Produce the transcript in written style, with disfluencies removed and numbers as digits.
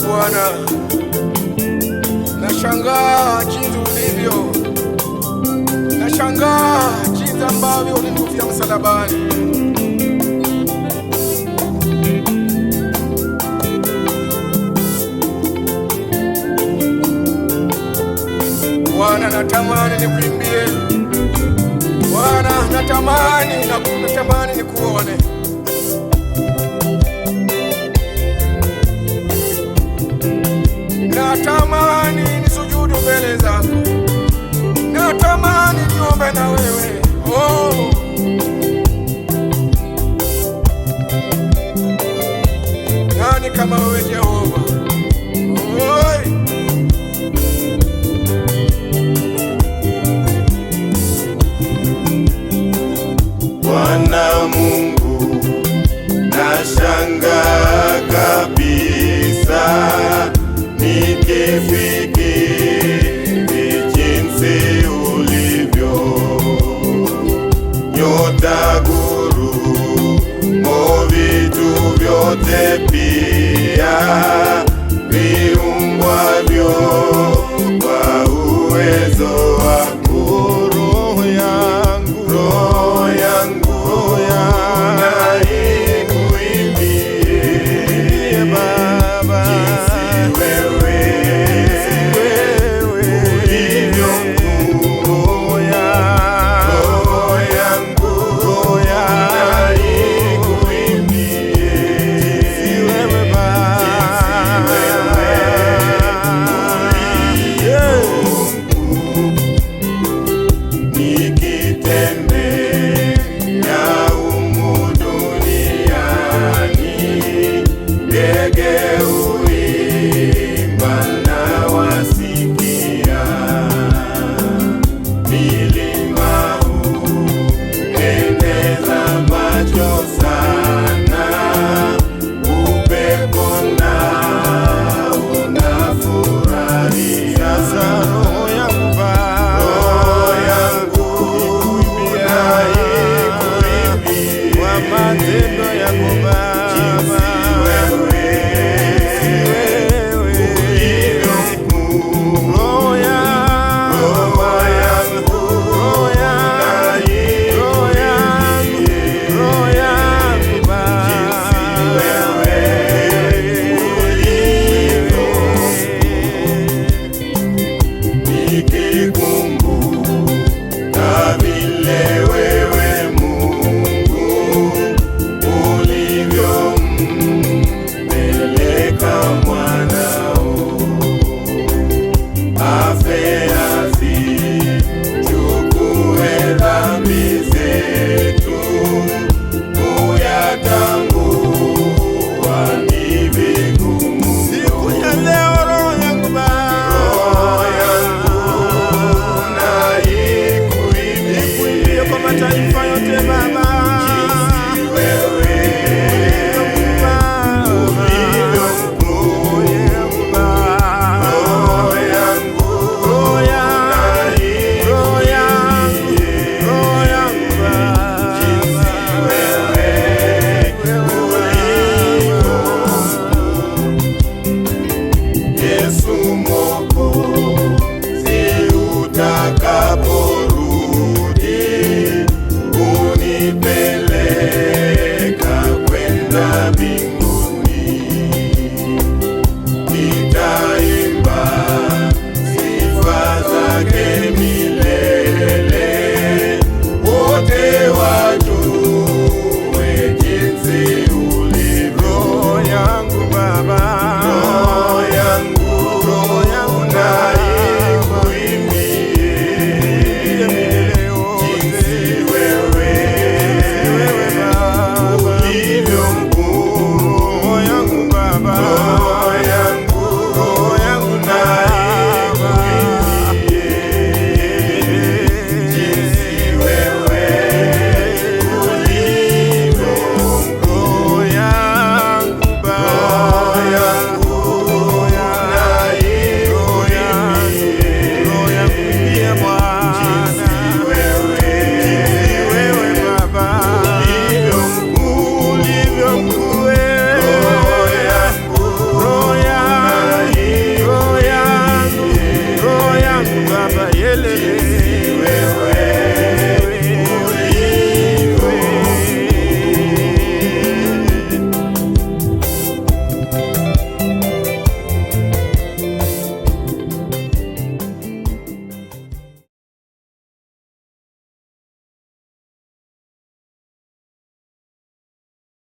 Bwana, nashangaa jinsi ulivyo, nashangaa jinsi ambavyo ulinitufia msalabani. Bwana, natamani nikuimbie Bwana, natamani nikuone. Natamani nisujudu mbele zako, natamani niombe na wewe. Oh, nani kama wewe Jehova? Oi, Bwana Mungu, nashangaa kabisa nikifikiri jinsi ulivyo, nyota, ngurumo, vitu vyote pia viumbwavyo kwa uwezo wako. Roho yangu na ikuimbie Baba, jinsi wewe ulivyo mkuu. Roho yangu na ikuimbie jinsi wewe ulivyo mkuu. Nikitembea humu duniani, ndege huimba na wasikia, milima hupendeza macho sana, upepo nao unafurahia. Roho yangu na ikuimbie kwa matendo yako Baba, jinsi wewe ulivyo mkuu. Roho yangu na ikuimbie jinsi wewe ulivyo nikikumbuka vile wewe Mungu ulivyompeleka mwanao afe azichukue dhambi zetu, kuyatambua ni vigumu. Siku ya leo roho yangu na ikuimbie kwa mataifa yote Baba.